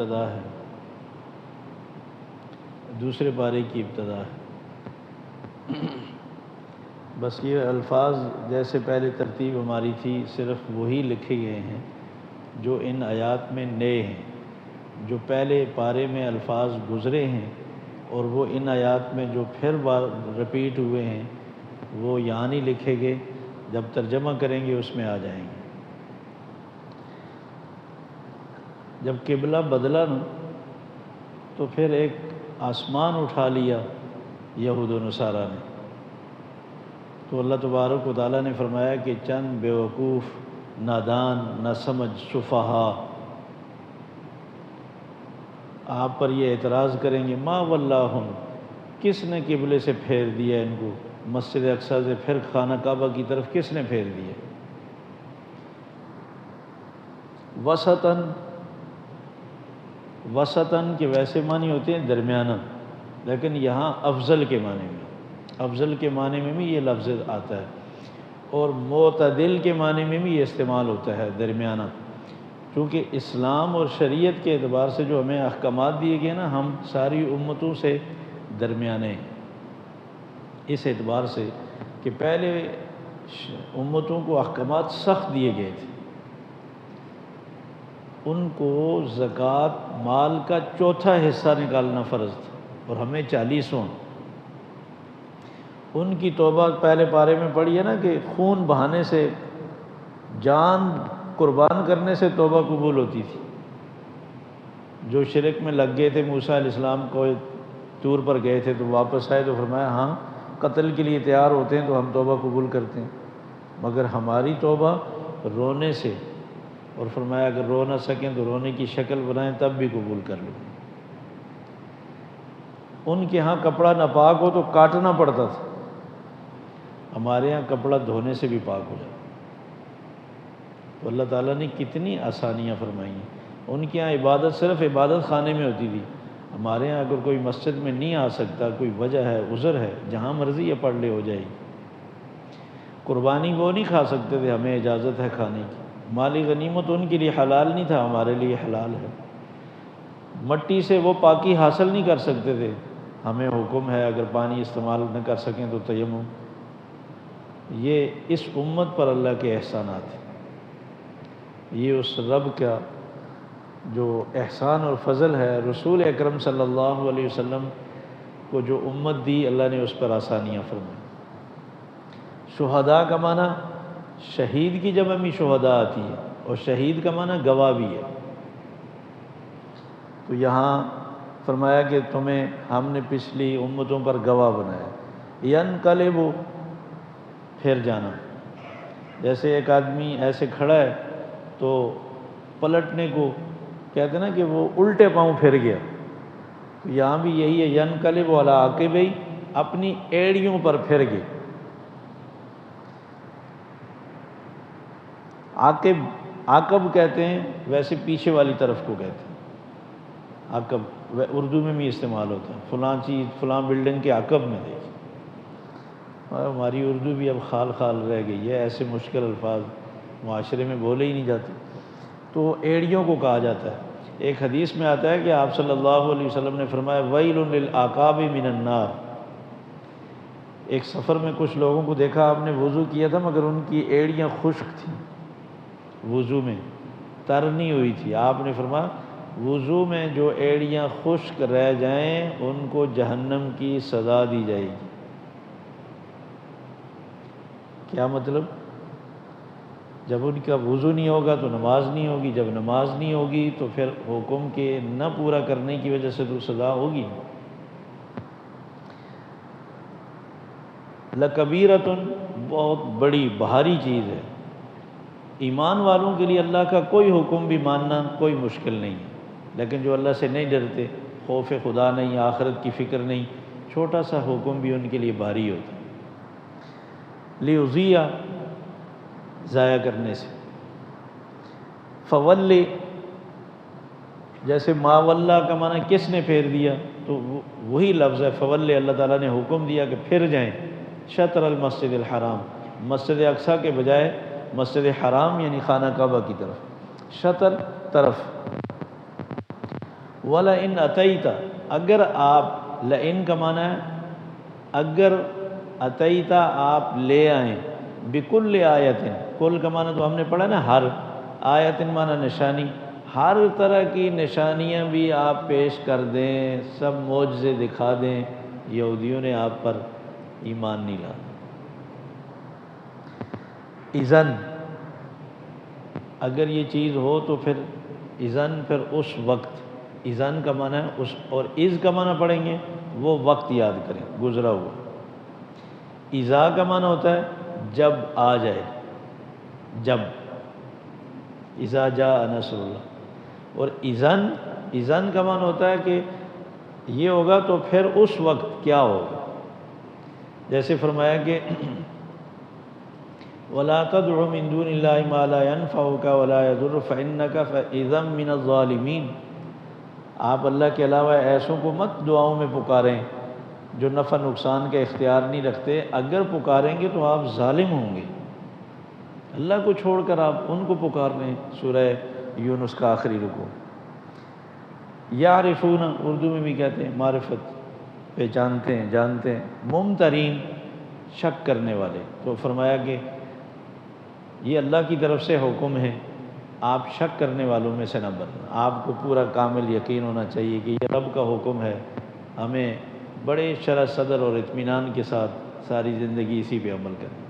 ابتدا ہے، دوسرے پارے کی ابتدا ہے۔ بس یہ الفاظ جیسے پہلے ترتیب ہماری تھی صرف وہی لکھے گئے ہیں جو ان آیات میں نئے ہیں، جو پہلے پارے میں الفاظ گزرے ہیں اور وہ ان آیات میں جو پھر بار رپیٹ ہوئے ہیں وہ یہاں نہیں لکھے گئے، جب ترجمہ کریں گے اس میں آ جائیں گے۔ جب قبلہ بدلا نا تو پھر ایک آسمان اٹھا لیا یہود و نصارہ نے، تو اللہ تبارک و تعالیٰ نے فرمایا کہ چند بیوقوف، نادان، نہ سمجھ سفہا آپ پر یہ اعتراض کریں گے، ما ولاہم، کس نے قبلے سے پھیر دیا ان کو، مسجد اقصیٰ سے پھر خانہ کعبہ کی طرف کس نے پھیر دیا؟ وسطاً کے ویسے معنی ہوتے ہیں درمیانہ، لیکن یہاں افضل کے معنی میں، افضل کے معنی میں بھی یہ لفظ آتا ہے، اور معتدل کے معنی میں بھی یہ استعمال ہوتا ہے درمیانہ، کیونکہ اسلام اور شریعت کے اعتبار سے جو ہمیں احکامات دیے گئے نا، ہم ساری امتوں سے درمیانے ہیں، اس اعتبار سے کہ پہلے امتوں کو احکامات سخت دیے گئے تھے، ان کو زکوٰۃ مال کا چوتھا حصہ نکالنا فرض تھا اور ہمیں 40واں۔ ان کی توبہ پہلے پارے میں پڑھی ہے نا کہ خون بہانے سے، جان قربان کرنے سے توبہ قبول ہوتی تھی۔ جو شرک میں لگ گئے تھے، موسیٰ علیہ السلام کو طور پر گئے تھے تو واپس آئے تو فرمایا ہاں قتل کے لیے تیار ہوتے ہیں تو ہم توبہ قبول کرتے ہیں، مگر ہماری توبہ رونے سے، اور فرمایا اگر رو نہ سکیں تو رونے کی شکل بنائیں تب بھی قبول کر لو۔ ان کے ہاں کپڑا ناپاک ہو تو کاٹنا پڑتا تھا، ہمارے ہاں کپڑا دھونے سے بھی پاک ہو جاتا۔ تو اللہ تعالیٰ نے کتنی آسانیاں فرمائی ہیں۔ ان کے ہاں عبادت صرف عبادت خانے میں ہوتی تھی، ہمارے ہاں اگر کوئی مسجد میں نہیں آ سکتا، کوئی وجہ ہے، عذر ہے، جہاں مرضی ہے پڑھ لے ہو جائے گی۔ قربانی وہ نہیں کھا سکتے تھے، ہمیں اجازت ہے کھانے کی، مالی غنیمت ان کے لیے حلال نہیں تھا، ہمارے لیے حلال ہے۔ مٹی سے وہ پاکی حاصل نہیں کر سکتے تھے، ہمیں حکم ہے اگر پانی استعمال نہ کر سکیں تو تیمم۔ یہ اس امت پر اللہ کے احسانات ہیں، یہ اس رب کا جو احسان اور فضل ہے، رسول اکرم صلی اللہ علیہ وسلم کو جو امت دی، اللہ نے اس پر آسانیاں فرمائی۔ شہداء کا معنی شہید کی جمع میں شہداء آتی ہے، اور شہید کا معنی گواہ بھی ہے۔ تو یہاں فرمایا کہ تمہیں ہم نے پچھلی امتوں پر گواہ بنایا۔ ینقلب، پھر جانا، جیسے ایک آدمی ایسے کھڑا ہے تو پلٹنے کو کہتے ہیں نا کہ وہ الٹے پاؤں پھر گیا، تو یہاں بھی یہی ہے، ینقلب علی عقبیہ، اپنی ایڑیوں پر پھر گئے۔ عقب کہتے ہیں، ویسے پیچھے والی طرف کو کہتے ہیں عقب، اردو میں بھی استعمال ہوتا ہے، فلاں چیز فلاں بلڈنگ کے عقب میں دیکھی۔ ہماری اردو بھی اب خال خال رہ گئی ہے، ایسے مشکل الفاظ معاشرے میں بولے ہی نہیں جاتے، تو ایڑیوں کو کہا جاتا ہے۔ ایک حدیث میں آتا ہے کہ آپ صلی اللہ علیہ وسلم نے فرمایا ویل للعقاب من النار۔ ایک سفر میں کچھ لوگوں کو دیکھا، آپ نے وضو کیا تھا مگر ان کی ایڑیاں خشک تھیں، وضو میں تر نہیں ہوئی تھی، آپ نے فرمایا وضو میں جو ایڑیاں خشک رہ جائیں ان کو جہنم کی سزا دی جائے گی۔ کیا مطلب؟ جب ان کا وضو نہیں ہوگا تو نماز نہیں ہوگی، جب نماز نہیں ہوگی تو پھر حکم کے نہ پورا کرنے کی وجہ سے تو سزا ہوگی۔ لکبیرۃ، بہت بڑی بھاری چیز ہے۔ ایمان والوں کے لیے اللہ کا کوئی حکم بھی ماننا کوئی مشکل نہیں ہے، لیکن جو اللہ سے نہیں ڈرتے، خوف خدا نہیں، آخرت کی فکر نہیں، چھوٹا سا حکم بھی ان کے لیے بھاری ہوتا ہے۔ لیضیع، ضائع کرنے سے۔ فولی، جیسے ما ولا کا معنی کس نے پھیر دیا، تو وہی لفظ ہے فولی، اللہ تعالیٰ نے حکم دیا کہ پھر جائیں شطر المسجد الحرام، مسجد اقصیٰ کے بجائے مسجد حرام یعنی خانہ کعبہ کی طرف، شطر طرف۔ وَلَئِنْ أَتَيْتَ، اگر آپ، لئن کا معنی ہے اگر، اتیتا آپ لے آئیں، بکل آیت، کل کا معنی تو ہم نے پڑھا نا ہر، آیت معنی نشانی، ہر طرح کی نشانیاں بھی آپ پیش کر دیں، سب معجزے دکھا دیں، یہودیوں نے آپ پر ایمان نہیں لانا۔ اذن، اگر یہ چیز ہو تو پھر اذن، پھر اس وقت، اذن کا معنی ہے اس، اور از کا معنی پڑھیں گے وہ وقت یاد کریں گزرا ہوا۔ اذا کا معنی ہوتا ہے جب آ جائے، جب، اذا جاء نصر اللہ، اور اذن، اذن کا معنی ہوتا ہے کہ یہ ہوگا تو پھر اس وقت کیا ہوگا، جیسے فرمایا کہ وَلَا تَدْعُ مِن دُونِ اللَّهِ مَا لَا يَنفَعُكَ وَلَا يَضُرُّكَ فَإِنَّكَ فَإِذًا مِّنَ الظَّالِمِينَ، آپ اللہ کے علاوہ ایسوں کو مت دعاؤں میں پکاریں جو نفع نقصان کا اختیار نہیں رکھتے، اگر پکاریں گے تو آپ ظالم ہوں گے، اللہ کو چھوڑ کر آپ ان کو پکار رہے ہیں۔ سورہ یونس کا آخری رکوع۔ یعرفون، اردو میں بھی کہتے ہیں معرفت، پہچانتے ہیں، جانتے ہیں، ممترین، شک کرنے والے، تو فرمایا کہ یہ اللہ کی طرف سے حکم ہے، آپ شک کرنے والوں میں سے نہ بننا، آپ کو پورا کامل یقین ہونا چاہیے کہ یہ رب کا حکم ہے، ہمیں بڑے شرح صدر اور اطمینان کے ساتھ ساری زندگی اسی پہ عمل کرنا۔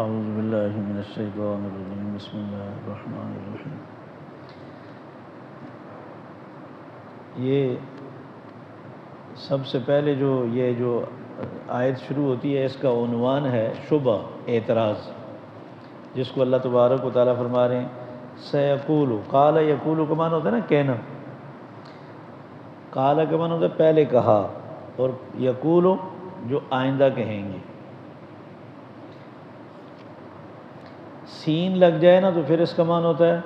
اعوذ باللہ من الشیطان الرجیم، بسم اللہ الرحمن الرحیم۔ یہ سب سے پہلے جو یہ جو آیت شروع ہوتی ہے اس کا عنوان ہے شبہ، اعتراض، جس کو اللہ تبارک و تعالیٰ فرما رہے ہیں سیقول، قال یقول کا معنی ہوتا ہے نا کہنا، قال کا معنی ہوتا ہے پہلے کہا، اور یقول جو آئندہ کہیں گے۔ سین لگ جائے نا تو پھر اس کا معنی ہوتا ہے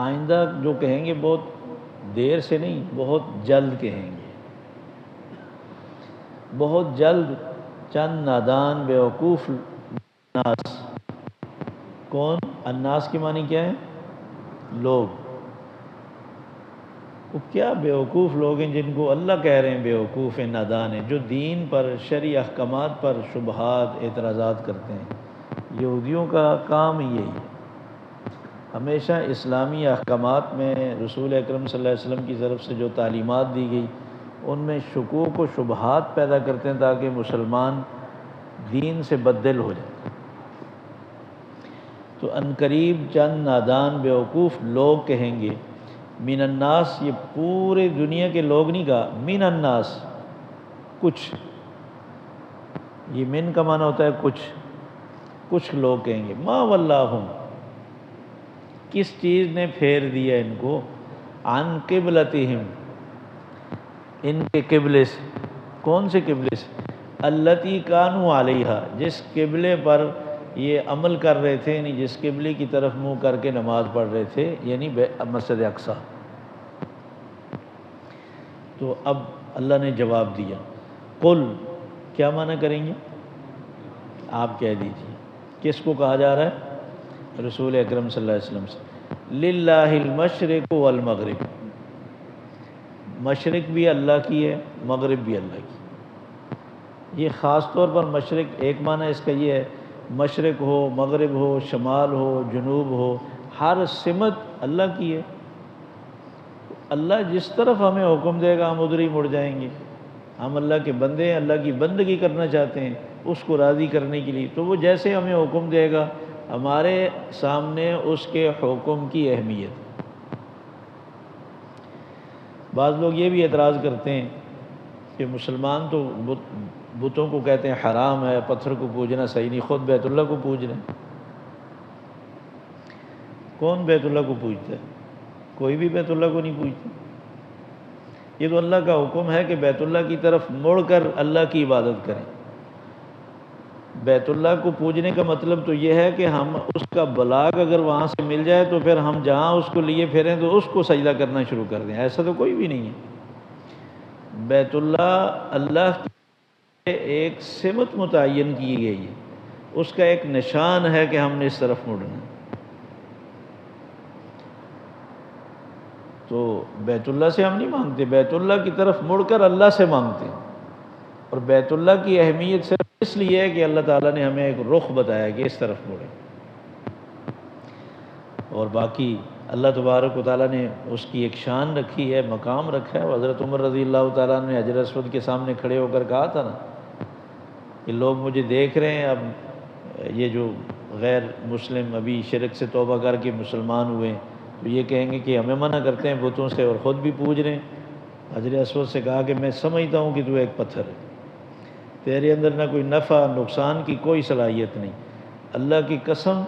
آئندہ جو کہیں گے بہت دیر سے نہیں، بہت جلد کہیں گے، بہت جلد چند نادان بیوقوف ناس، کون؟ الناس کی معنی کیا ہے؟ لوگ، وہ کیا بیوقوف لوگ ہیں جن کو اللہ کہہ رہے ہیں بیوقوف ہیں، نادان ہیں، جو دین پر، شرعی احکامات پر شبہات، اعتراضات کرتے ہیں۔ یہودیوں کا کام ہی یہی ہے، ہمیشہ اسلامی احکامات میں رسول اکرم صلی اللہ علیہ وسلم کی طرف سے جو تعلیمات دی گئی ان میں شکوک و شبہات پیدا کرتے ہیں تاکہ مسلمان دین سے بددل ہو جائے۔ تو عنقریب چند نادان بیوقوف لوگ کہیں گے، من الناس، یہ پورے دنیا کے لوگ نہیں کہا، من الناس، کچھ، یہ من کا معنی ہوتا ہے کچھ لوگ کہیں گے، ما ولاہم، کس چیز نے پھیر دیا ان کو، عن قبلتہم، ان کے قبلے سے، کون سے قبلے سے؟ التی کانوا علیہا، جس قبلے پر یہ عمل کر رہے تھے، یعنی جس قبلے کی طرف منہ کر کے نماز پڑھ رہے تھے، یعنی مسجد اقصی۔ تو اب اللہ نے جواب دیا، قل، کیا معنی کریں گے؟ آپ کہہ دیجیے، کس کو کہا جا رہا ہے؟ رسول اکرم صلی اللہ علیہ وسلم سے، للہ المشرق والمغرب، مشرق بھی اللہ کی ہے، مغرب بھی اللہ کی۔ یہ خاص طور پر مشرق، ایک معنی اس کا یہ ہے، مشرق ہو، مغرب ہو، شمال ہو، جنوب ہو، ہر سمت اللہ کی ہے۔ اللہ جس طرف ہمیں حکم دے گا ہم ادھر ہی مڑ جائیں گے، ہم اللہ کے بندے ہیں، اللہ کی بندگی کرنا چاہتے ہیں، اس کو راضی کرنے کے لیے، تو وہ جیسے ہمیں حکم دے گا، ہمارے سامنے اس کے حکم کی اہمیت۔ بعض لوگ یہ بھی اعتراض کرتے ہیں کہ مسلمان تو بتوں کو کہتے ہیں حرام ہے، پتھر کو پوجنا صحیح نہیں، خود بیت اللہ کو پوج رہے ہیں۔ کون بیت اللہ کو پوجتا ہے؟ کوئی بھی بیت اللہ کو نہیں پوجتا۔ یہ تو اللہ کا حکم ہے کہ بیت اللہ کی طرف مڑ کر اللہ کی عبادت کریں۔ بیت اللہ کو پوجنے کا مطلب تو یہ ہے کہ ہم اس کا بلاغ اگر وہاں سے مل جائے تو پھر ہم جہاں اس کو لیے پھریں تو اس کو سجدہ کرنا شروع کر دیں، ایسا تو کوئی بھی نہیں ہے۔ بیت اللہ اللہ کی ایک سمت متعین کی گئی ہے، اس کا ایک نشان ہے کہ ہم نے اس طرف مڑنا ہے۔ تو بیت اللہ سے ہم نہیں مانگتے، بیت اللہ کی طرف مڑ کر اللہ سے مانگتے ہیں۔ اور بیت اللہ کی اہمیت صرف اس لیے ہے کہ اللہ تعالیٰ نے ہمیں ایک رخ بتایا کہ اس طرف مڑے، اور باقی اللہ تبارک و تعالیٰ نے اس کی ایک شان رکھی ہے، مقام رکھا ہے۔ حضرت عمر رضی اللہ تعالیٰ نے حجر اسود کے سامنے کھڑے ہو کر کہا تھا نا کہ لوگ مجھے دیکھ رہے ہیں، اب یہ جو غیر مسلم ابھی شرک سے توبہ کر کے مسلمان ہوئے ہیں تو یہ کہیں گے کہ ہمیں منع کرتے ہیں بتوں سے اور خود بھی پوج رہے ہیں۔ حجر اسود سے کہا کہ میں سمجھتا ہوں کہ تو ایک پتھر ہے، تیرے اندر نہ کوئی نفع نقصان کی کوئی صلاحیت نہیں۔ اللہ کی قسم،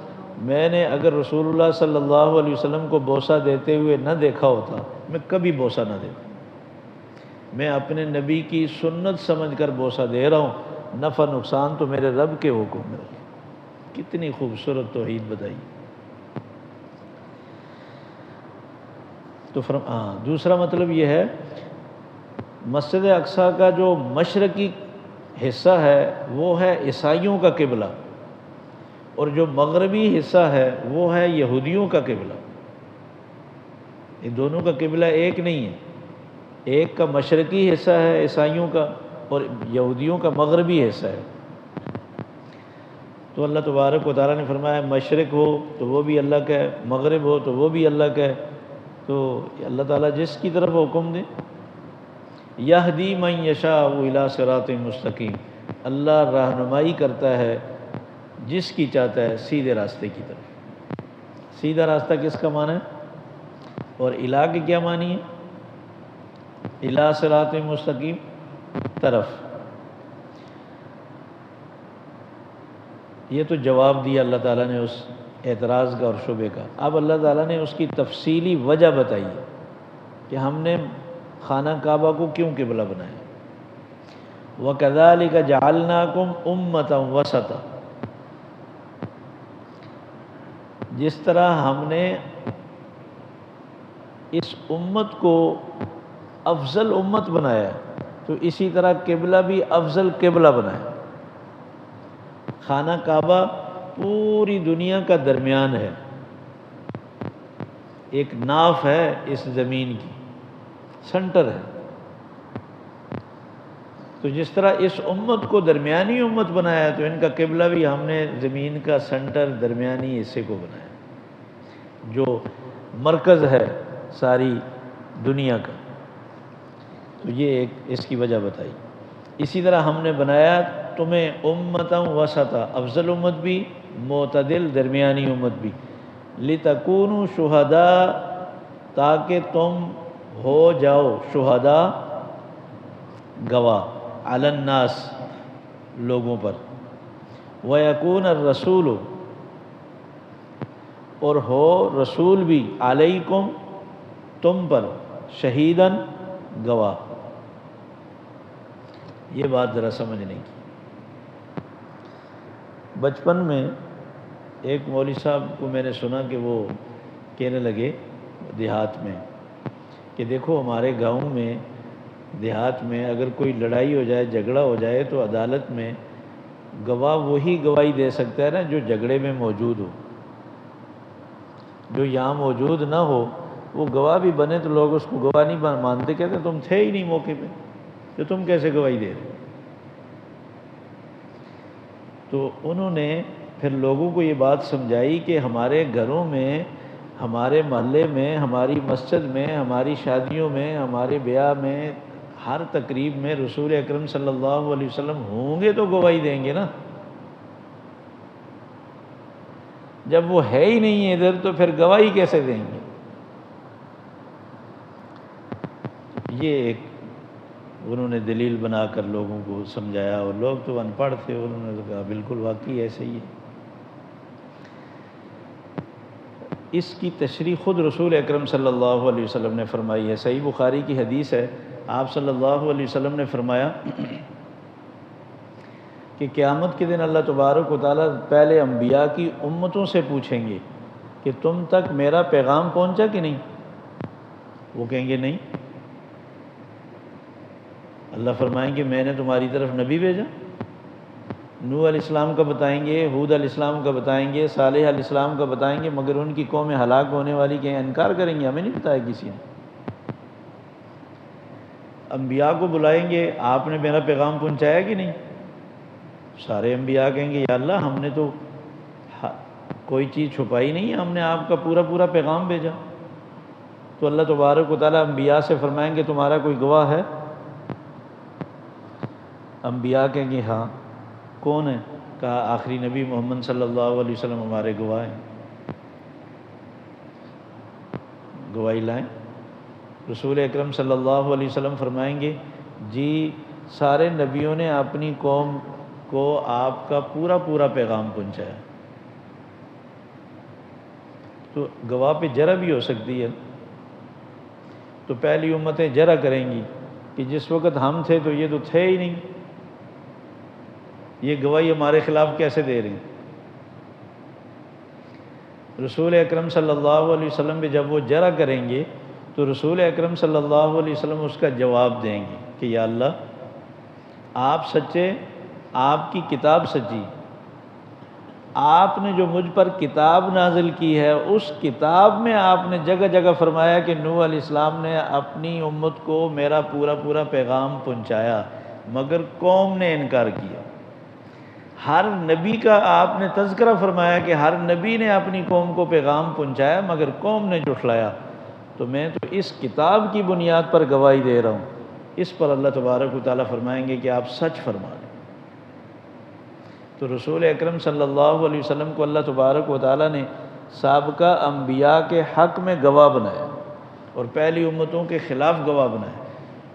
میں نے اگر رسول اللہ صلی اللہ علیہ وسلم کو بوسہ دیتے ہوئے نہ دیکھا ہوتا میں کبھی بوسہ نہ دیتا۔ میں اپنے نبی کی سنت سمجھ کر بوسہ دے رہا ہوں، نفع نقصان تو میرے رب کے حکم میں۔ کتنی خوبصورت توحید بتائی۔ تو دوسرا مطلب یہ ہے، مسجد اقصیٰ کا جو مشرقی حصہ ہے وہ ہے عیسائیوں کا قبلہ، اور جو مغربی حصہ ہے وہ ہے یہودیوں کا قبلہ۔ یہ دونوں کا قبلہ ایک نہیں ہے، ایک کا مشرقی حصہ ہے عیسائیوں کا اور یہودیوں کا مغربی حصہ ہے۔ تو اللہ تبارک و تعالیٰ نے فرمایا مشرق ہو تو وہ بھی اللہ کا ہے، مغرب ہو تو وہ بھی اللہ کا ہے۔ تو اللہ تعالیٰ جس کی طرف حکم دے، یہدی من یشاء الی صراط مستقیم، اللہ رہنمائی کرتا ہے جس کی چاہتا ہے سیدھے راستے کی طرف۔ سیدھا راستہ کس کا معنی ہے اور الہ کے کیا معنی ہے؟ الی صراط مستقیم، طرف۔ یہ تو جواب دیا اللہ تعالیٰ نے اس اعتراض کا اور شبہ کا۔ اب اللہ تعالیٰ نے اس کی تفصیلی وجہ بتائی ہے کہ ہم نے خانہ کعبہ کو کیوں قبلہ بنایا۔ وَكَذَلِكَ جَعَلْنَاكُمْ أُمَّةً وَسَطًا، جس طرح ہم نے اس امت کو افضل امت بنایا تو اسی طرح قبلہ بھی افضل قبلہ بنایا۔ خانہ کعبہ پوری دنیا کا درمیان ہے، ایک ناف ہے اس زمین کی، سنٹر ہے۔ تو جس طرح اس امت کو درمیانی امت بنایا تو ان کا قبلہ بھی ہم نے زمین کا سنٹر درمیانی حصے کو بنایا، جو مرکز ہے ساری دنیا کا۔ تو یہ ایک اس کی وجہ بتائی۔ اسی طرح ہم نے بنایا تمہیں امتاً وسطا، افضل امت بھی، معتدل درمیانی امت بھی، لِتَكُونُوا شُهَدَاءَ، تاکہ تم ہو جاؤ شہداء، گواہ، علی الناس، لوگوں پر، وَيَكُونَ الرَّسُولُ، اور ہو رسول بھی، علیکم، تم پر، شہیداً، گواہ۔ یہ بات ذرا سمجھنے کی۔ بچپن میں ایک مولوی صاحب کو میں نے سنا کہ وہ کہنے لگے دیہات میں کہ دیکھو ہمارے گاؤں میں، دیہات میں اگر کوئی لڑائی ہو جائے، جھگڑا ہو جائے تو عدالت میں گواہ وہی گواہی دے سکتا ہے نا جو جھگڑے میں موجود ہو۔ جو یہاں موجود نہ ہو وہ گواہ بھی بنے تو لوگ اس کو گواہ نہیں مانتے، کہتے تم تھے ہی نہیں موقع پہ تو تم کیسے گواہی دے رہے ہو۔ تو انہوں نے پھر لوگوں کو یہ بات سمجھائی کہ ہمارے گھروں میں، ہمارے محلے میں، ہماری مسجد میں، ہماری شادیوں میں، ہمارے بیاہ میں، ہر تقریب میں رسول اکرم صلی اللہ علیہ وسلم ہوں گے تو گواہی دیں گے نا۔ جب وہ ہے ہی نہیں ادھر تو پھر گواہی کیسے دیں گے؟ یہ ایک انہوں نے دلیل بنا کر لوگوں کو سمجھایا، اور لوگ تو ان پڑھ تھے، انہوں نے کہا بالکل واقعی ایسے ہی ہے۔ اس کی تشریح خود رسول اکرم صلی اللہ علیہ وسلم نے فرمائی ہے۔ صحیح بخاری کی حدیث ہے، آپ صلی اللہ علیہ وسلم نے فرمایا کہ قیامت کے دن اللہ تبارک و تعالیٰ پہلے انبیاء کی امتوں سے پوچھیں گے کہ تم تک میرا پیغام پہنچا کہ نہیں؟ وہ کہیں گے نہیں۔ اللہ فرمائیں گے میں نے تمہاری طرف نبی بھیجا، نوح علیہ السلام کا بتائیں گے، ہود علیہ السلام کا بتائیں گے، صالح علیہ السلام کا بتائیں گے، مگر ان کی قومیں ہلاک ہونے والی کہ انکار کریں گے، ہمیں نہیں بتایا کسی نے۔ انبیاء کو بلائیں گے، آپ نے میرا پیغام پہنچایا کہ نہیں؟ سارے انبیاء کہیں گے یا اللہ ہم نے تو کوئی چیز چھپائی نہیں ہے، ہم نے آپ کا پورا پورا پیغام بھیجا۔ تو اللہ تبارک و تعالیٰ انبیاء سے فرمائیں گے تمہارا کوئی گواہ ہے؟ انبیاء کہیں گے ہاں۔ کون ہے؟ کہا آخری نبی محمد صلی اللہ علیہ وسلم ہمارے گواہ ہیں۔ گواہی لائیں۔ رسول اکرم صلی اللہ علیہ وسلم فرمائیں گے جی سارے نبیوں نے اپنی قوم کو آپ کا پورا پورا پیغام پہنچایا۔ تو گواہ پہ جرح بھی ہو سکتی ہے، تو پہلی امتیں جرح کریں گی کہ جس وقت ہم تھے تو یہ تو تھے ہی نہیں، یہ گواہی ہمارے خلاف کیسے دے رہے ہیں؟ رسول اکرم صلی اللہ علیہ وسلم پہ جب وہ جرح کریں گے تو رسول اکرم صلی اللہ علیہ وسلم اس کا جواب دیں گے کہ یا اللہ آپ سچے، آپ کی کتاب سچی، آپ نے جو مجھ پر کتاب نازل کی ہے اس کتاب میں آپ نے جگہ جگہ فرمایا کہ نوح علیہ السلام نے اپنی امت کو میرا پورا پورا پیغام پہنچایا مگر قوم نے انکار کیا۔ ہر نبی کا آپ نے تذکرہ فرمایا کہ ہر نبی نے اپنی قوم کو پیغام پہنچایا مگر قوم نے جھٹلایا، تو میں تو اس کتاب کی بنیاد پر گواہی دے رہا ہوں۔ اس پر اللہ تبارک و تعالیٰ فرمائیں گے کہ آپ سچ فرما رہے ہیں۔ تو رسول اکرم صلی اللہ علیہ وسلم کو اللہ تبارک و تعالیٰ نے سابقہ انبیاء کے حق میں گواہ بنایا اور پہلی امتوں کے خلاف گواہ بنایا،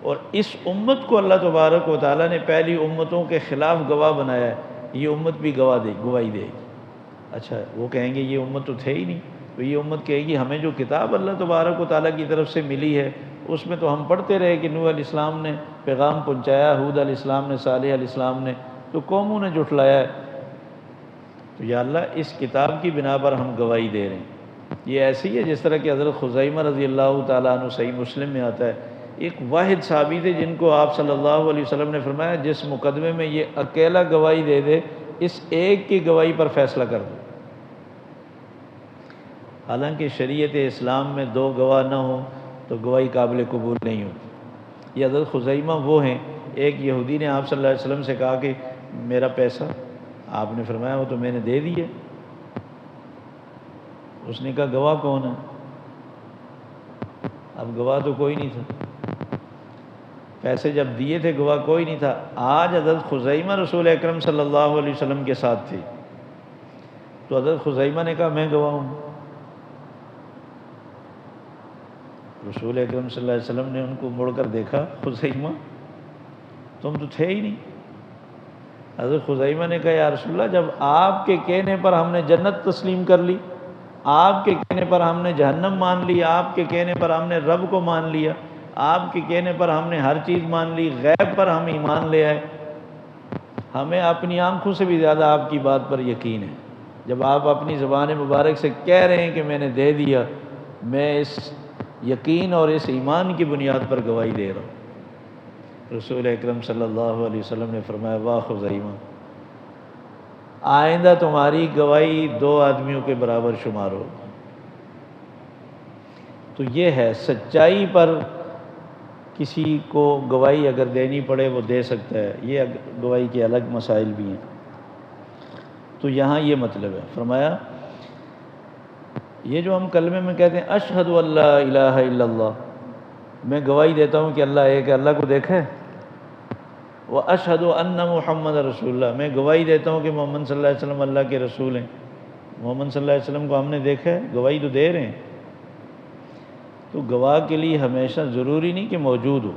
اور اس امت کو اللہ تبارک و تعالیٰ نے پہلی امتوں کے خلاف گواہ بنایا ہے، یہ امت بھی گواہی دے گی۔ اچھا وہ کہیں گے یہ امت تو تھے ہی نہیں، تو یہ امت کہے گی ہمیں جو کتاب اللہ تبارک و تعالیٰ کی طرف سے ملی ہے اس میں تو ہم پڑھتے رہے کہ نوح علیہ السلام نے پیغام پہنچایا، ہود علیہ السلام نے، صالح علیہ السلام نے، تو قوموں نے جھٹلایا ہے۔ تو یا اللہ اس کتاب کی بنا پر ہم گواہی دے رہے ہیں۔ یہ ایسی ہے جس طرح کہ حضرت خزیمہ رضی اللہ تعالیٰ عنہ صحیح مسلم میں آتا ہے، ایک واحد صحابی تھے جن کو آپ صلی اللہ علیہ وسلم نے فرمایا جس مقدمے میں یہ اکیلا گواہی دے دے اس ایک کی گواہی پر فیصلہ کر دو۔ حالانکہ شریعت اسلام میں دو گواہ نہ ہوں تو گواہی قابل قبول نہیں ہوتی۔ یہ حضرت خزیمہ وہ ہیں، ایک یہودی نے آپ صلی اللہ علیہ وسلم سے کہا کہ میرا پیسہ، آپ نے فرمایا وہ تو میں نے دے دیے۔ اس نے کہا گواہ کون ہے؟ اب گواہ تو کوئی نہیں تھا، پیسے جب دیے تھے گواہ کوئی نہیں تھا۔ آج حضرت خزیمہ رسول اکرم صلی اللہ علیہ وسلم کے ساتھ تھے، تو حضرت خزیمہ نے کہا میں گواہ ہوں۔ رسول اکرم صلی اللہ علیہ وسلم نے ان کو مڑ کر دیکھا، خزیمہ تم تو تھے ہی نہیں۔ حضرت خزیمہ نے کہا یا رسول اللہ جب آپ کے کہنے پر ہم نے جنت تسلیم کر لی، آپ کے کہنے پر ہم نے جہنم مان لی، آپ کے کہنے پر ہم نے رب کو مان لیا، آپ کے کہنے پر ہم نے ہر چیز مان لی، غیب پر ہم ایمان لے آئے، ہمیں اپنی آنکھوں سے بھی زیادہ آپ کی بات پر یقین ہے۔ جب آپ اپنی زبان مبارک سے کہہ رہے ہیں کہ میں نے دے دیا، میں اس یقین اور اس ایمان کی بنیاد پر گواہی دے رہا ہوں۔ رسول اکرم صلی اللہ علیہ وسلم نے فرمایا واہ خزیمہ، آئندہ تمہاری گواہی دو آدمیوں کے برابر شمار ہو۔ تو یہ ہے سچائی پر کسی کو گواہی اگر دینی پڑے وہ دے سکتا ہے، یہ گواہی کے الگ مسائل بھی ہیں۔ تو یہاں یہ مطلب ہے، فرمایا یہ جو ہم کلمے میں کہتے ہیں اشہد ان لا الہ الا اللہ، میں گواہی دیتا ہوں کہ اللہ ایک ہے، اللہ کو دیکھے، وَأَشْهَدُ أَنَّ مُحَمَّدَ رسول اللہ، میں گواہی دیتا ہوں کہ محمد صلی اللہ علیہ وسلم اللہ کے رسول ہیں۔ محمد صلی اللہ علیہ وسلم کو ہم نے دیکھا ہے، گواہی تو دے رہے ہیں۔ تو گواہ کے لیے ہمیشہ ضروری نہیں کہ موجود ہو۔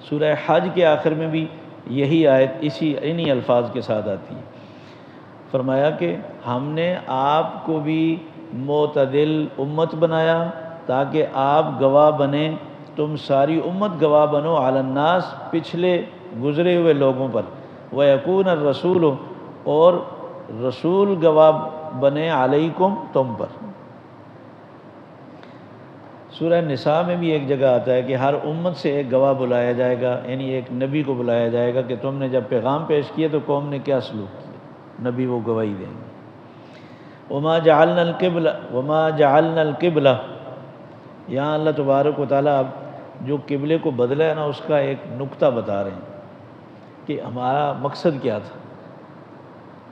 سورہ حج کے آخر میں بھی یہی آیت انہی الفاظ کے ساتھ آتی ہے، فرمایا کہ ہم نے آپ کو بھی معتدل امت بنایا تاکہ آپ گواہ بنیں، تم ساری امت گواہ بنو علی الناس پچھلے گزرے ہوئے لوگوں پر، ویکون الرسول اور رسول گواہ بنے علیکم تم پر۔ سورہ نساء میں بھی ایک جگہ آتا ہے کہ ہر امت سے ایک گواہ بلایا جائے گا، یعنی ایک نبی کو بلایا جائے گا کہ تم نے جب پیغام پیش کیے تو قوم نے کیا سلوک کیا، نبی وہ گواہی دیں گے۔ وما جعلنا القبلہ، یہاں اللہ تبارک و تعالیٰ اب جو قبلے کو بدلا ہے نا، اس کا ایک نقطہ بتا رہے ہیں کہ ہمارا مقصد کیا تھا۔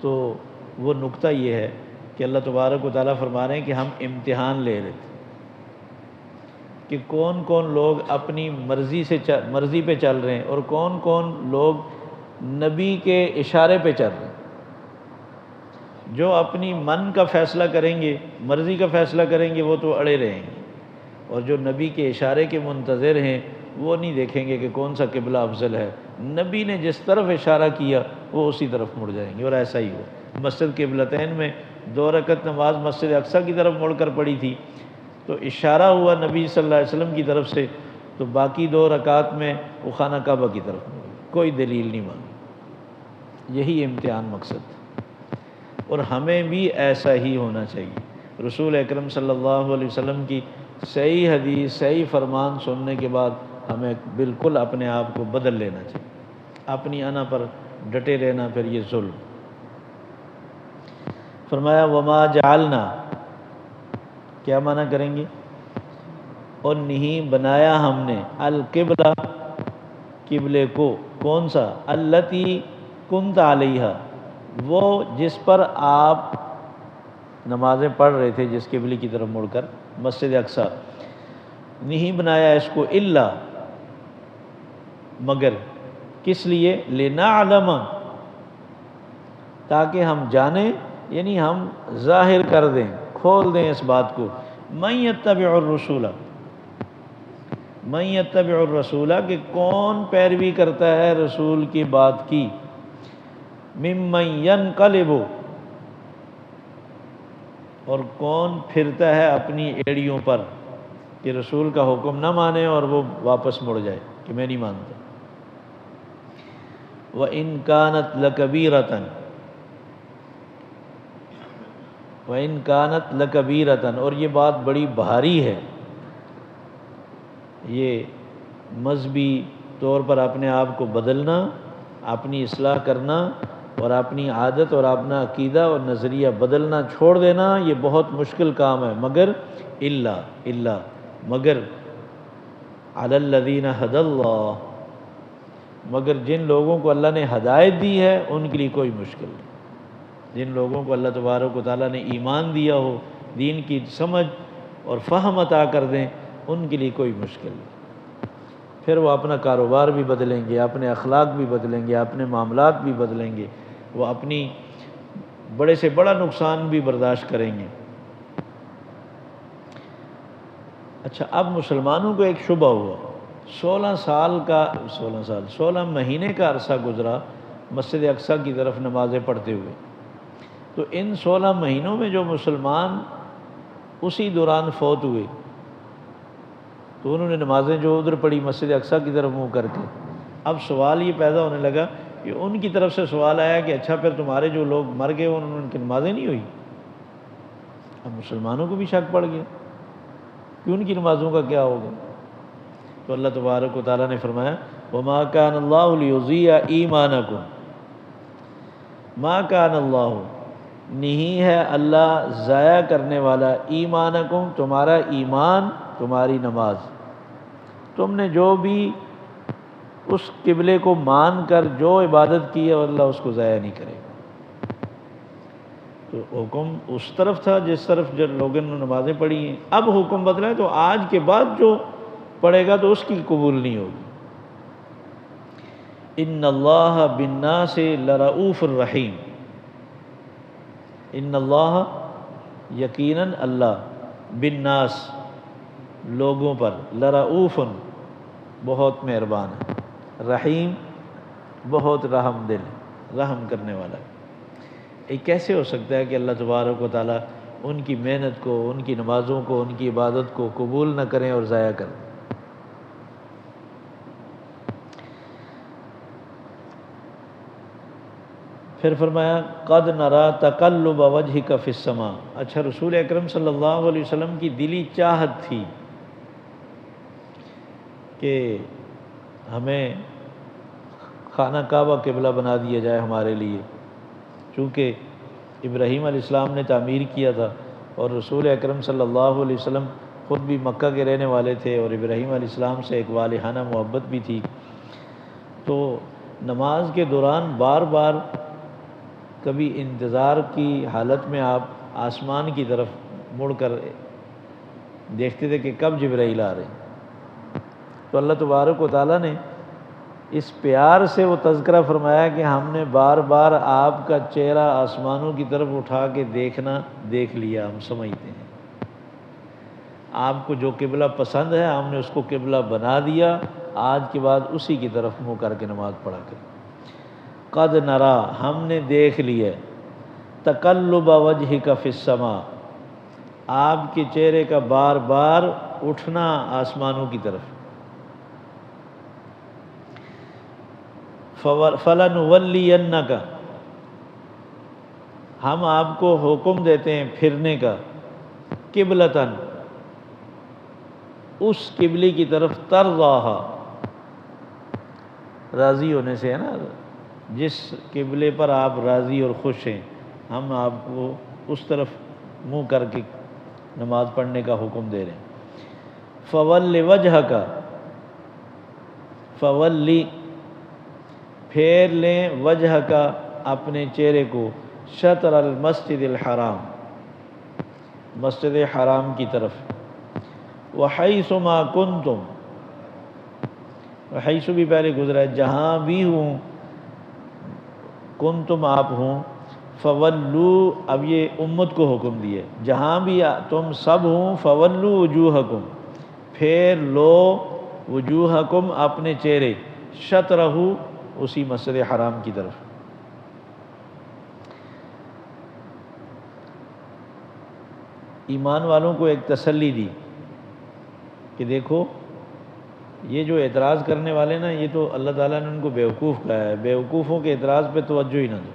تو وہ نقطہ یہ ہے کہ اللہ تبارک و تعالیٰ فرما رہے ہیں کہ ہم امتحان لے رہے تھے کہ کون کون لوگ اپنی مرضی پہ چل رہے ہیں اور کون کون لوگ نبی کے اشارے پہ چل رہے ہیں۔ جو اپنی من کا فیصلہ کریں گے، مرضی کا فیصلہ کریں گے، وہ تو اڑے رہیں گے، اور جو نبی کے اشارے کے منتظر ہیں وہ نہیں دیکھیں گے کہ کون سا قبلہ افضل ہے، نبی نے جس طرف اشارہ کیا وہ اسی طرف مڑ جائیں گے۔ اور ایسا ہی ہوا، مسجد قبلتین میں 2 رکعت نماز مسجد اقصی کی طرف مڑ کر پڑی تھی، تو اشارہ ہوا نبی صلی اللہ علیہ وسلم کی طرف سے، تو باقی 2 رکعات میں وہ خانہ کعبہ کی طرف مڑ گئی، کوئی دلیل نہیں مانگی۔ یہی امتحان مقصد تھا، اور ہمیں بھی ایسا ہی ہونا چاہیے۔ رسول اکرم صلی اللہ علیہ وسلم کی صحیح حدیث، صحیح فرمان سننے کے بعد ہمیں بالکل اپنے آپ کو بدل لینا چاہیے، اپنی انا پر ڈٹے رہنا پھر یہ ظلم۔ فرمایا وما جعلنا، کیا معنی کریں گے؟ اور نہیں بنایا ہم نے القبلہ، قبلے کو، کون سا؟ التی کنت علیہا، وہ جس پر آپ نمازیں پڑھ رہے تھے، جس قبلے کی طرف مڑ کر، مسجد اقصی، نہیں بنایا اس کو الا، مگر کس لیے؟ لنعلم، تاکہ ہم جانیں، یعنی ہم ظاہر کر دیں، کھول دیں اس بات کو، من یتبع الرسول، من یتبع الرسول، کہ کون پیروی کرتا ہے رسول کی بات کی، ممن ینقلب، اور کون پھرتا ہے اپنی ایڑیوں پر، کہ رسول کا حکم نہ مانے اور وہ واپس مڑ جائے کہ میں نہیں مانتا۔ وَإِن كَانَتْ لَكَبِيرَةً، وَإِن كَانَتْ لَكَبِيرَةً، اور یہ بات بڑی بھاری ہے، یہ مذہبی طور پر اپنے آپ کو بدلنا، اپنی اصلاح کرنا، اور اپنی عادت اور اپنا عقیدہ اور نظریہ بدلنا چھوڑ دینا، یہ بہت مشکل کام ہے، مگر مگر علی الذین ھدی اللہ، مگر جن لوگوں کو اللہ نے ہدایت دی ہے ان کے لیے کوئی مشکل نہیں۔ جن لوگوں کو اللہ تبارک و تعالیٰ نے ایمان دیا ہو، دین کی سمجھ اور فہم عطا کر دیں، ان کے لیے کوئی مشکل نہیں۔ پھر وہ اپنا کاروبار بھی بدلیں گے، اپنے اخلاق بھی بدلیں گے، اپنے معاملات بھی بدلیں گے، وہ اپنی بڑے سے بڑا نقصان بھی برداشت کریں گے۔ اچھا، اب مسلمانوں کو ایک شبہ ہوا، 16 مہینے کا عرصہ گزرا مسجد اقصی کی طرف نمازیں پڑھتے ہوئے، تو ان 16 مہینوں میں جو مسلمان اسی دوران فوت ہوئے، تو انہوں نے نمازیں جو ادھر پڑھی مسجد اقصی کی طرف منہ کر کے، اب سوال یہ پیدا ہونے لگا کہ ان کی طرف سے سوال آیا کہ اچھا پھر تمہارے جو لوگ مر گئے ان کی نمازیں نہیں ہوئی؟ اب مسلمانوں کو بھی شک پڑ گیا کہ ان کی نمازوں کا کیا ہوگا؟ تو اللہ تبارک و تعالیٰ نے فرمایا وَمَا كَانَ اللَّهُ لِيُضِيعَ إِيمَانَكُمْ، ما کان اللہ، نہیں ہے اللہ ضائع کرنے والا، ایمانکم، تمہارا ایمان، تمہاری نماز، تم نے جو بھی اس قبلے کو مان کر جو عبادت کی ہے اللہ اس کو ضائع نہیں کرے گا۔ تو حکم اس طرف تھا جس طرف جو لوگوں نے نمازیں پڑھی ہیں، اب حکم بدلا ہے تو آج کے بعد جو پڑھے گا تو اس کی قبول نہیں ہوگی۔ ان اللہ بالناس لرؤوف الرحیم، ان اللہ، یقیناً اللہ، بالناس، لوگوں پر، لرؤوف، بہت مہربان ہے، رحیم، بہت رحم دل، رحم کرنے والا ہے۔ یہ کیسے ہو سکتا ہے کہ اللہ تبارک و تعالیٰ ان کی محنت کو، ان کی نمازوں کو، ان کی عبادت کو قبول نہ کریں اور ضائع کر دیں۔ پھر فرمایا قد نرا تقلب وجہک فی السماء۔ اچھا، رسول اکرم صلی اللہ علیہ وسلم کی دلی چاہت تھی کہ ہمیں خانہ کعبہ قبلہ بنا دیا جائے ہمارے لیے، چونکہ ابراہیم علیہ السلام نے تعمیر کیا تھا اور رسول اکرم صلی اللہ علیہ وسلم خود بھی مکہ کے رہنے والے تھے اور ابراہیم علیہ السلام سے ایک والہانہ محبت بھی تھی۔ تو نماز کے دوران بار بار کبھی انتظار کی حالت میں آپ آسمان کی طرف مڑ کر دیکھتے تھے کہ کب جبرائیل آ رہے ہیں۔ تو اللہ تبارک و تعالیٰ نے اس پیار سے وہ تذکرہ فرمایا کہ ہم نے بار بار آپ کا چہرہ آسمانوں کی طرف اٹھا کے دیکھ لیا، ہم سمجھتے ہیں آپ کو جو قبلہ پسند ہے ہم نے اس کو قبلہ بنا دیا، آج کے بعد اسی کی طرف منہ کر کے نماز پڑھا کریں۔ قد نرا، ہم نے دیکھ لیا، تقلب وجہک فی السماء، آپ کے چہرے کا بار بار اٹھنا آسمانوں کی طرف۔ فَلَنُوَلِّيَنَّكَ، ہم آپ کو حکم دیتے ہیں پھرنے کا، قبلتاً، اس قبلے کی طرف، ترضاہا، راضی ہونے سے ہے نا، جس قبلے پر آپ راضی اور خوش ہیں ہم آپ کو اس طرف منہ کر کے نماز پڑھنے کا حکم دے رہے ہیں۔ فَوَلِّ وَجْهَكَ، فَوَلِّ، پھیر لیں، وجہ کا، اپنے چہرے کو، شطر المسجد الحرام، مسجد حرام کی طرف، وَحَيْثُ مَا كُنْتُمْ، وحیث بھی پہلے گزرا ہے، جہاں بھی ہوں، کنتم آپ ہوں، فولو، اب یہ امت کو حکم دیا، جہاں بھی تم سب ہوں، فولو وجوہکم، پھیر لو، وجوہکم، اپنے چہرے، شطرہ، اسی مسجد حرام کی طرف۔ ایمان والوں کو ایک تسلی دی کہ دیکھو یہ جو اعتراض کرنے والے نا، یہ تو اللہ تعالیٰ نے ان کو بیوقوف کہا ہے، بیوقوفوں کے اعتراض پہ توجہ ہی نہ دو۔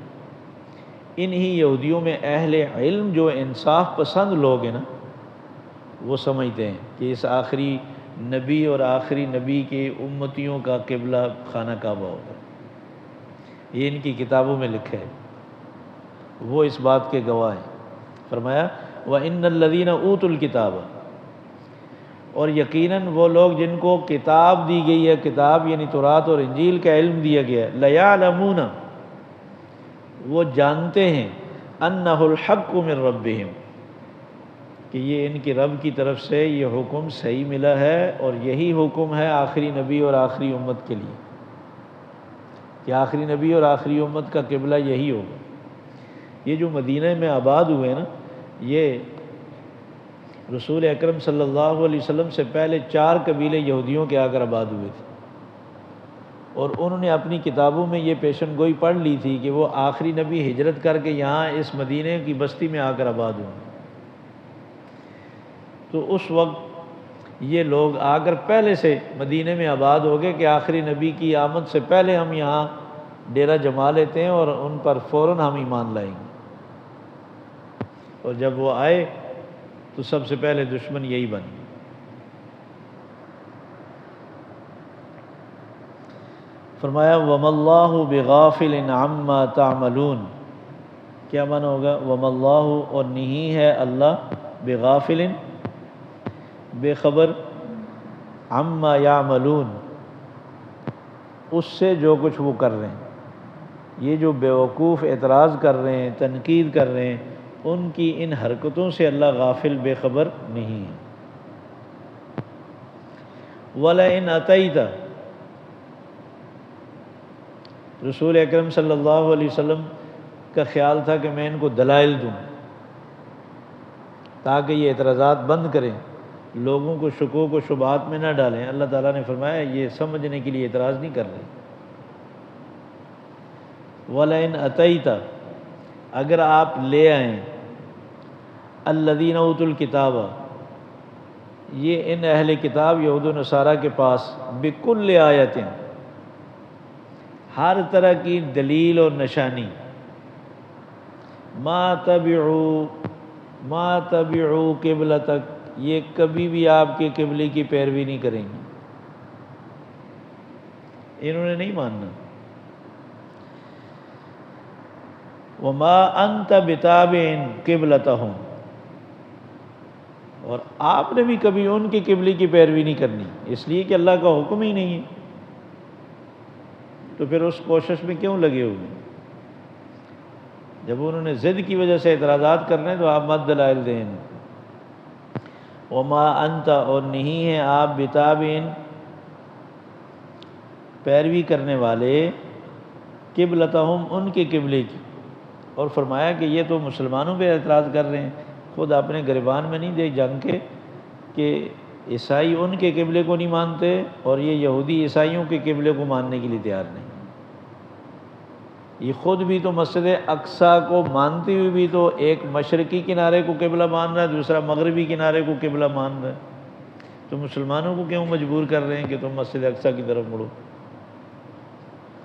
انہی یہودیوں میں اہل علم جو انصاف پسند لوگ ہیں نا، وہ سمجھتے ہیں کہ اس آخری نبی اور آخری نبی کے امتیوں کا قبلہ خانہ کعبہ ہوگا، یہ ان کی کتابوں میں لکھا ہے، وہ اس بات کے گواہ ہیں۔ فرمایا وَإِنَّ الَّذِينَ أُوتُوا الْكِتَابَ، اور یقیناً وہ لوگ جن کو کتاب دی گئی ہے، کتاب یعنی تورات اور انجیل کا علم دیا گیا ہے، لَيَعْلَمُونَ، وہ جانتے ہیں، أَنَّهُ الْحَقُّ مِن رَبِّهِمْ، کہ یہ ان کے رب کی طرف سے یہ حکم صحیح ملا ہے، اور یہی حکم ہے آخری نبی اور آخری امت کے لیے، کہ آخری نبی اور آخری امت کا قبلہ یہی ہوگا۔ یہ جو مدینہ میں آباد ہوئے نا، یہ رسول اکرم صلی اللہ علیہ وسلم سے پہلے 4 قبیلے یہودیوں کے آ کر آباد ہوئے تھے، اور انہوں نے اپنی کتابوں میں یہ پیشن گوئی پڑھ لی تھی کہ وہ آخری نبی ہجرت کر کے یہاں اس مدینہ کی بستی میں آ کر آباد ہوں گے۔ تو اس وقت یہ لوگ آ کر پہلے سے مدینہ میں آباد ہو گئے کہ آخری نبی کی آمد سے پہلے ہم یہاں ڈیرہ جما لیتے ہیں اور ان پر فوراً ہم ایمان لائیں گے۔ اور جب وہ آئے تو سب سے پہلے دشمن یہی بن گئے۔ فرمایا وَمَا اللَّهُ بِغَافِلٍ عَمَّا تَعْمَلُونَ، کیا معنی ہوگا؟ وَمَا اللَّهُ، اور نہیں ہے اللہ، بِغَافِلٍ، بے خبر، عَمَّا يَعْمَلُونَ، اس سے جو کچھ وہ کر رہے ہیں۔ یہ جو بیوقوف اعتراض کر رہے ہیں، تنقید کر رہے ہیں، ان کی ان حرکتوں سے اللہ غافل، بے خبر نہیں ہے۔ وَلَئِنْ أَتَيْتَ، رسول اکرم صلی اللہ علیہ وسلم کا خیال تھا کہ میں ان کو دلائل دوں تاکہ یہ اعتراضات بند کریں، لوگوں کو شکوک و شبہات میں نہ ڈالیں۔ اللہ تعالیٰ نے فرمایا یہ سمجھنے کے لیے اعتراض نہیں کر رہے۔ وَلَئِنْ أَتَيْتَ، اگر آپ لے آئیں، الذین اوتوا الکتاب، یہ ان اہل کتاب یہود و نصارہ کے پاس بکل آیت، ہر طرح کی دلیل اور نشانی، ما تبعوا قبلتک، یہ کبھی بھی آپ کے قبلے کی پیروی نہیں کریں گے، انہوں نے نہیں ماننا۔ وما انت بتابع قبلتہم، اور آپ نے بھی کبھی ان کے قبلے کی پیروی نہیں کرنی، اس لیے کہ اللہ کا حکم ہی نہیں ہے، تو پھر اس کوشش میں کیوں لگے ہوئے؟ جب انہوں نے ضد کی وجہ سے اعتراضات کرنے تو آپ مت دلائل دیں۔ وما انت، اور نہیں ہے آپ بتابع، پیروی کرنے والے، قبلتہم، ان کے قبلے کی۔ اور فرمایا کہ یہ تو مسلمانوں پہ اعتراض کر رہے ہیں، خود اپنے گریبان میں نہیں دے جنگ کے کہ عیسائی ان کے قبلے کو نہیں مانتے اور یہ یہودی عیسائیوں کے قبلے کو ماننے کے لیے تیار نہیں۔ یہ خود بھی تو مسجد اقصیٰ کو مانتے ہوئے بھی تو ایک مشرقی کنارے کو قبلہ مان رہا ہے، دوسرا مغربی کنارے کو قبلہ مان رہا ہے، تو مسلمانوں کو کیوں مجبور کر رہے ہیں کہ تم مسجد اقصیٰ کی طرف مڑو؟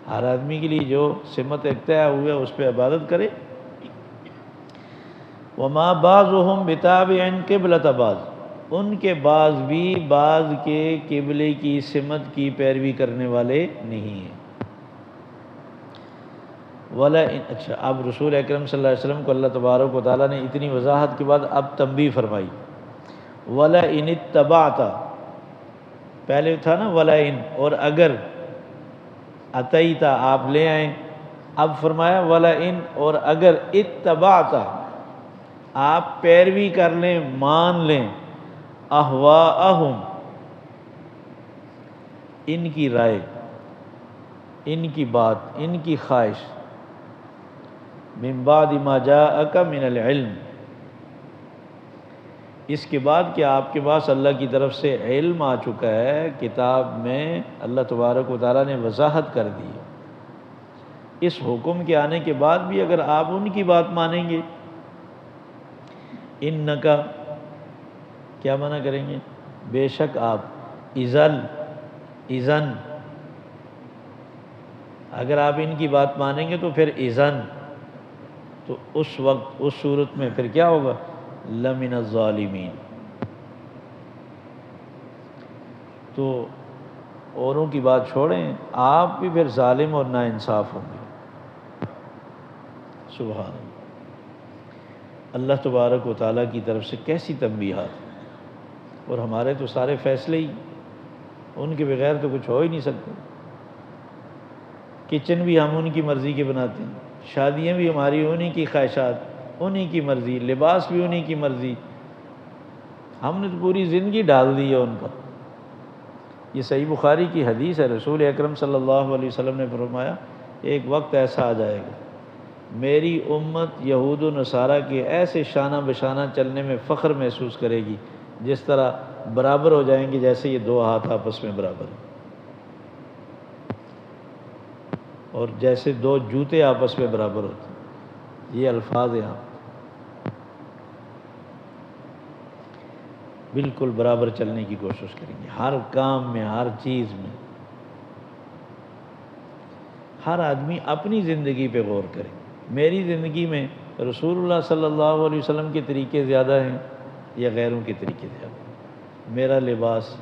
ہر آدمی کے لیے جو سمت اختیار ہوئے اس پہ عبادت کرے۔ وما بعضهم بتابع قبلۃ بعض، ان کے بعض بھی بعض کے قبلے کی سمت کی پیروی کرنے والے نہیں ہیں۔ اچھا، اب رسول اکرم صلی اللہ علیہ وسلم کو اللہ تبارک و تعالیٰ نے اتنی وضاحت کے بعد اب تنبیہ فرمائی۔ وَلَئِنِ اتَّبَعْتَ، پہلے تھا نا وَلَئِن، اور اگر، اتیت آپ لے آئیں، اب فرمایا وَلَئِن، اور اگر، اتبعت آپ پیروی کر لیں، مان لیں، اہواءہم، ان کی رائے، ان کی بات، ان کی خواہش، من بعد ما جاءک من العلم، اس کے بعد کہ آپ کے پاس اللہ کی طرف سے علم آ چکا ہے، کتاب میں اللہ تبارک و تعالیٰ نے وضاحت کر دی ہے، اس حکم کے آنے کے بعد بھی اگر آپ ان کی بات مانیں گے، انکا، کیا منع کریں گے؟ بے شک آپ، اذن، اگر آپ ان کی بات مانیں گے تو پھر اذن، تو اس وقت، اس صورت میں پھر کیا ہوگا؟ لمن الظالمین، تو اوروں کی بات چھوڑیں، آپ بھی پھر ظالم اور ناانصاف ہوں گے۔ سبحان اللہ، اللہ تبارک و تعالیٰ کی طرف سے کیسی تنبیہات، اور ہمارے تو سارے فیصلے ہی ان کے بغیر تو کچھ ہو ہی نہیں سکتے۔ کچن بھی ہم ان کی مرضی کے بناتے ہیں، شادیاں بھی ہماری انہی کی خواہشات، انہی کی مرضی، لباس بھی انہی کی مرضی، ہم نے تو پوری زندگی ڈال دی ہے ان پر۔ یہ صحیح بخاری کی حدیث ہے، رسول اکرم صلی اللہ علیہ وسلم نے فرمایا ایک وقت ایسا آ جائے گا، میری امت یہود و نصارہ کے ایسے شانہ بشانہ چلنے میں فخر محسوس کرے گی جس طرح برابر ہو جائیں گے جیسے یہ دو ہاتھ آپس میں برابر ہیں، اور جیسے دو جوتے آپس میں برابر ہوتے ہیں، یہ الفاظ ہیں، بالکل برابر چلنے کی کوشش کریں گے، ہر کام میں، ہر چیز میں۔ ہر آدمی اپنی زندگی پہ غور کرے، میری زندگی میں رسول اللہ صلی اللہ علیہ وسلم کے طریقے زیادہ ہیں یا غیروں کے طریقے زیادہ ہیں؟ میرا لباس،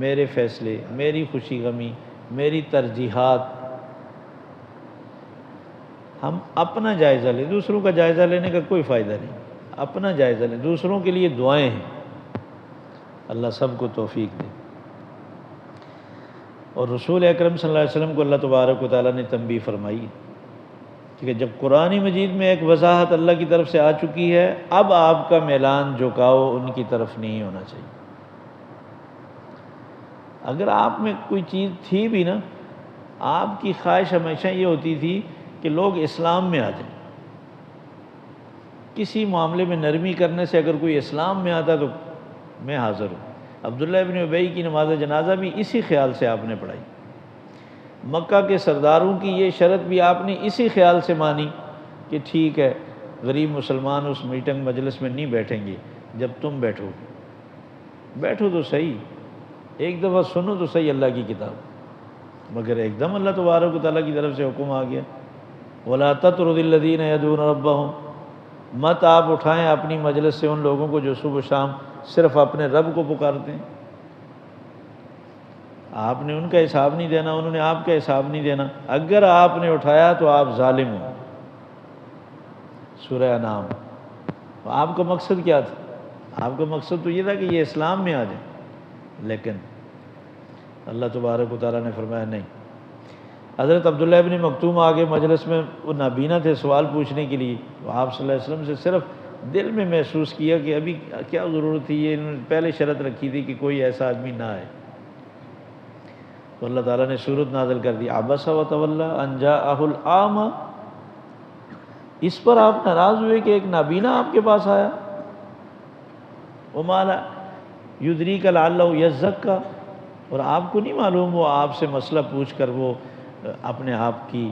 میرے فیصلے، میری خوشی غمی، میری ترجیحات، ہم اپنا جائزہ لیں، دوسروں کا جائزہ لینے کا کوئی فائدہ نہیں، اپنا جائزہ لیں، دوسروں کے لیے دعائیں ہیں، اللہ سب کو توفیق دے۔ اور رسول اکرم صلی اللہ علیہ وسلم کو اللہ تبارک و تعالیٰ نے تنبیہ فرمائی کہ جب قرآن مجید میں ایک وضاحت اللہ کی طرف سے آ چکی ہے، اب آپ کا میلان جھکاؤ ان کی طرف نہیں ہونا چاہیے۔ اگر آپ میں کوئی چیز تھی بھی نا، آپ کی خواہش ہمیشہ یہ ہوتی تھی کہ لوگ اسلام میں آ جائیں، کسی معاملے میں نرمی کرنے سے اگر کوئی اسلام میں آتا تو میں حاضر ہوں۔ عبداللہ ابن ابی کی نماز جنازہ بھی اسی خیال سے آپ نے پڑھائی، مکہ کے سرداروں کی یہ شرط بھی آپ نے اسی خیال سے مانی کہ ٹھیک ہے، غریب مسلمان اس میٹنگ مجلس میں نہیں بیٹھیں گے جب تم بیٹھو گے۔ بیٹھو تو صحیح، ایک دفعہ سنو تو صحیح اللہ کی کتاب، مگر ایک دم اللہ تبارک و تعالیٰ کی طرف سے حکم آ گیا وَلَا تَطْرُدِ الَّذِينَ يَدْعُونَ رَبَّهُمْ، مت آپ اٹھائیں اپنی مجلس سے ان لوگوں کو جو صبح و شام صرف اپنے رب کو پکارتے ہیں۔ آپ نے ان کا حساب نہیں دینا، انہوں نے آپ کا حساب نہیں دینا، اگر آپ نے اٹھایا تو آپ ظالم ہو۔ سورہ انعام۔ آپ کا مقصد کیا تھا؟ آپ کا مقصد تو یہ تھا کہ یہ اسلام میں آ جائیں، لیکن اللہ تبارک و تعالیٰ نے فرمایا نہیں۔ حضرت عبداللہ ابن مکتوم آگے مجلس میں وہ نابینا تھے سوال پوچھنے کے لیے، تو آپ صلی اللہ علیہ وسلم سے صرف دل میں محسوس کیا کہ ابھی کیا ضرورت تھی، یہ انہوں نے پہلے شرط رکھی تھی کہ کوئی ایسا آدمی نہ آئے، تو اللہ تعالیٰ نے سورت نازل کر دی عبس وتولی ان جاءہ الاعمی، اس پر آپ ناراض ہوئے کہ ایک نابینا آپ کے پاس آیا، وما یدریک لعلہ یزکیٰ، اور آپ کو نہیں معلوم وہ آپ سے مسئلہ پوچھ کر وہ اپنے آپ کی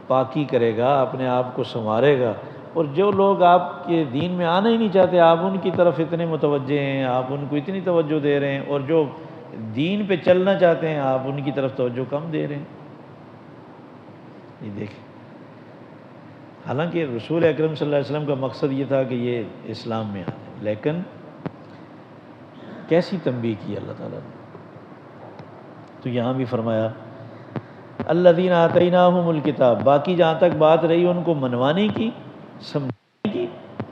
پاکی کرے گا، اپنے آپ کو سنوارے گا۔ اور جو لوگ آپ کے دین میں آنا ہی نہیں چاہتے آپ ان کی طرف اتنے متوجہ ہیں، آپ ان کو اتنی توجہ دے رہے ہیں، اور جو دین پہ چلنا چاہتے ہیں آپ ان کی طرف توجہ کم دے رہے ہیں۔ یہ دیکھیں، حالانکہ رسول اکرم صلی اللہ علیہ وسلم کا مقصد یہ تھا کہ یہ اسلام میں آ جائے، لیکن کیسی تنبیہ کی اللہ تعالیٰ نے۔ تو یہاں بھی فرمایا الذین آتیناہم الکتاب، باقی جہاں تک بات رہی ان کو منوانے کی، سمجھانے کی،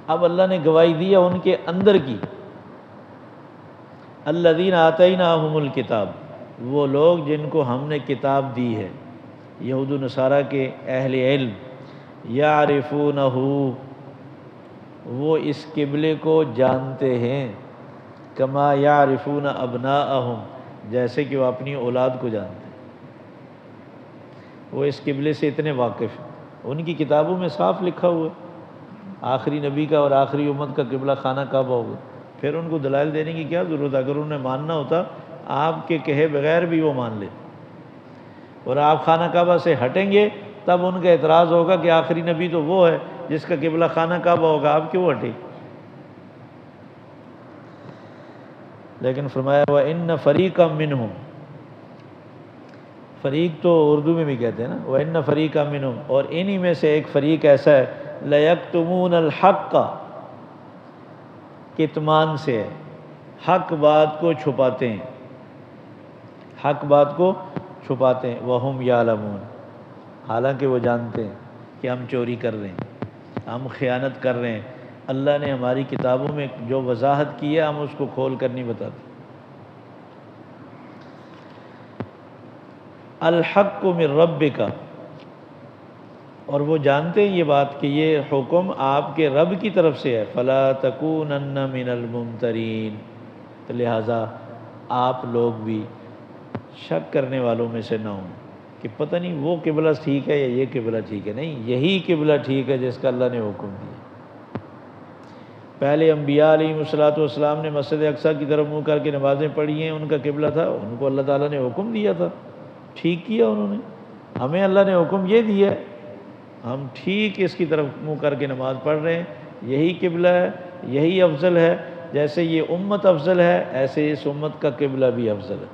اب اللہ نے گواہی دی ہے ان کے اندر کی۔ الذین آتیناہم الکتاب، وہ لوگ جن کو ہم نے کتاب دی ہے، یہود و نصارہ کے اہل علم، یعرفونہ، وہ اس قبلے کو جانتے ہیں، کما یعرفون ابناءہم، جیسے کہ وہ اپنی اولاد کو جانتے ہیں۔ وہ اس قبلے سے اتنے واقف ہیں، ان کی کتابوں میں صاف لکھا ہوا ہے آخری نبی کا اور آخری امت کا قبلہ خانہ کعبہ ہوگا، پھر ان کو دلائل دینے کی کیا ضرورت ہے؟ اگر انہیں ماننا ہوتا آپ کے کہے بغیر بھی وہ مان لیتے، اور آپ خانہ کعبہ سے ہٹیں گے تب ان کا اعتراض ہوگا کہ آخری نبی تو وہ ہے جس کا قبلہ خانہ کعبہ ہوگا، آپ کیوں ہٹے؟ لیکن فرمایا وَإِنَّ فَرِيقًا مِّنْهُمْ، فریق تو اردو میں بھی کہتے ہیں نا، وَإِنَّ فَرِيقًا مِّنْهُمْ، اور انہی میں سے ایک فریق ایسا ہے لَيَكْتُمُونَ الْحَقَّ، کتمان سے ہے، حق بات کو چھپاتے ہیں، حق بات کو چھپاتے ہیں، وَهُمْ يَعْلَمُونَ، حالانکہ وہ جانتے ہیں کہ ہم چوری کر رہے ہیں، ہم خیانت کر رہے ہیں، اللہ نے ہماری کتابوں میں جو وضاحت کی ہے ہم اس کو کھول کر نہیں بتاتے۔ الحق من ربک، اور وہ جانتے ہیں یہ بات کہ یہ حکم آپ کے رب کی طرف سے ہے، فلا تکونن من الممترین، تو لہٰذا آپ لوگ بھی شک کرنے والوں میں سے نہ ہوں کہ پتہ نہیں وہ قبلہ ٹھیک ہے یا یہ قبلہ ٹھیک ہے، نہیں، یہی قبلہ ٹھیک ہے جس کا اللہ نے حکم دیا۔ پہلے انبیاء علیہ والسلام نے مسجد اقصیٰ کی طرف منہ کر کے نمازیں پڑھی ہیں، ان کا قبلہ تھا، ان کو اللہ تعالیٰ نے حکم دیا تھا، ٹھیک کیا انہوں نے۔ ہمیں اللہ نے حکم یہ دیا ہے، ہم ٹھیک اس کی طرف منہ کر کے نماز پڑھ رہے ہیں، یہی قبلہ ہے، یہی افضل ہے، جیسے یہ امت افضل ہے ایسے اس امت کا قبلہ بھی افضل ہے۔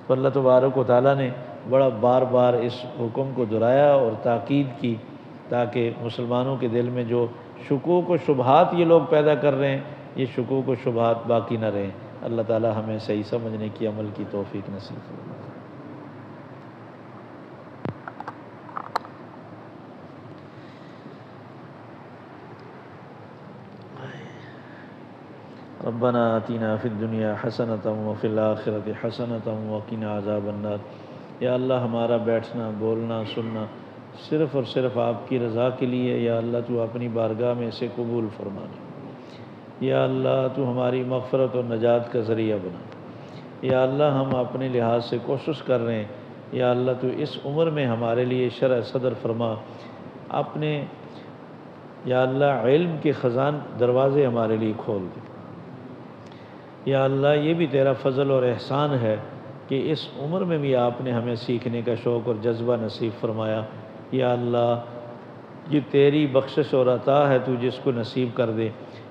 تو اللہ تبارک و تعالیٰ نے بڑا بار بار اس حکم کو دہرایا اور تاکید کی، تاکہ مسلمانوں کے دل میں جو شکوک و شبہات یہ لوگ پیدا کر رہے ہیں، یہ شکوک و شبہات باقی نہ رہیں۔ اللہ تعالیٰ ہمیں صحیح سمجھنے کی، عمل کی توفیق نصیب فرمائے۔ ربنا آتنا فی الدنیا حسنۃ وفی الآخرۃ حسنۃ وقنا عذاب النار۔ یا اللہ ہمارا بیٹھنا، بولنا، سننا صرف اور صرف آپ کی رضا کے لیے، یا اللہ تو اپنی بارگاہ میں اسے قبول فرما لے۔ یا اللہ تو ہماری مغفرت اور نجات کا ذریعہ بنا۔ یا اللہ ہم اپنے لحاظ سے کوشش کر رہے ہیں، یا اللہ تو اس عمر میں ہمارے لیے شرح صدر فرما، اپنے یا اللہ علم کے خزان دروازے ہمارے لیے کھول دے۔ یا اللہ یہ بھی تیرا فضل اور احسان ہے کہ اس عمر میں بھی آپ نے ہمیں سیکھنے کا شوق اور جذبہ نصیب فرمایا۔ یا اللہ یہ تیری بخشش اور عطا ہے، تو جس کو نصیب کر دے۔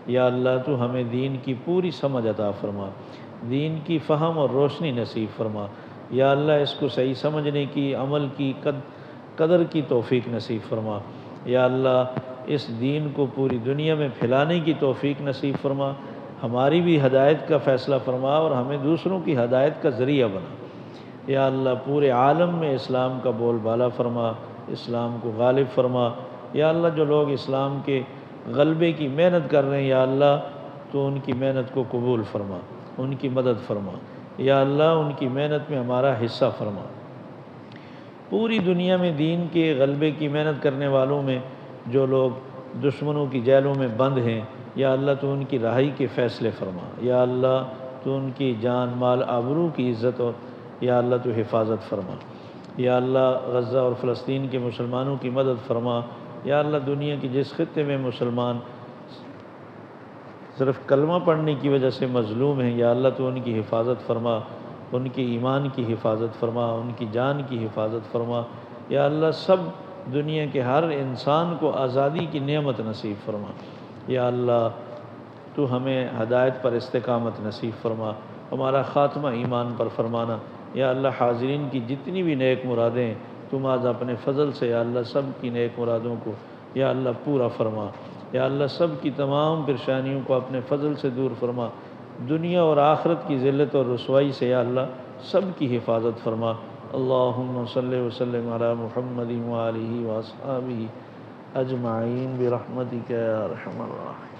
یا اللہ تو ہمیں دین کی پوری سمجھ عطا فرما، دین کی فہم اور روشنی نصیب فرما۔ یا اللہ اس کو صحیح سمجھنے کی، عمل کی، قدر کی توفیق نصیب فرما۔ یا اللہ اس دین کو پوری دنیا میں پھیلانے کی توفیق نصیب فرما، ہماری بھی ہدایت کا فیصلہ فرما اور ہمیں دوسروں کی ہدایت کا ذریعہ بنا۔ یا اللہ پورے عالم میں اسلام کا بول بالا فرما، اسلام کو غالب فرما۔ یا اللہ جو لوگ اسلام کے غلبے کی محنت کر رہے ہیں، یا اللہ تو ان کی محنت کو قبول فرما، ان کی مدد فرما۔ یا اللہ ان کی محنت میں ہمارا حصہ فرما۔ پوری دنیا میں دین کے غلبے کی محنت کرنے والوں میں جو لوگ دشمنوں کی جیلوں میں بند ہیں، یا اللہ تو ان کی رہائی کے فیصلے فرما۔ یا اللہ تو ان کی جان مال آبرو کی عزت اور یا اللہ تو حفاظت فرما۔ یا اللہ غزہ اور فلسطین کے مسلمانوں کی مدد فرما۔ یا اللہ دنیا کی جس خطے میں مسلمان صرف کلمہ پڑھنے کی وجہ سے مظلوم ہیں، یا اللہ تو ان کی حفاظت فرما، ان کی ایمان کی حفاظت فرما، ان کی جان کی حفاظت فرما۔ یا اللہ سب دنیا کے ہر انسان کو آزادی کی نعمت نصیب فرما۔ یا اللہ تو ہمیں ہدایت پر استقامت نصیب فرما، ہمارا خاتمہ ایمان پر فرمانا۔ یا اللہ حاضرین کی جتنی بھی نیک مرادیں ہیں، تم آج اپنے فضل سے یا اللہ سب کی نیک مرادوں کو یا اللہ پورا فرما۔ یا اللہ سب کی تمام پریشانیوں کو اپنے فضل سے دور فرما، دنیا اور آخرت کی ذلت اور رسوائی سے یا اللہ سب کی حفاظت فرما۔ اللہم صلی وسلم علی محمد وآلہ واصحابہ اجمعین برحمتک یا ارحم الراحمین۔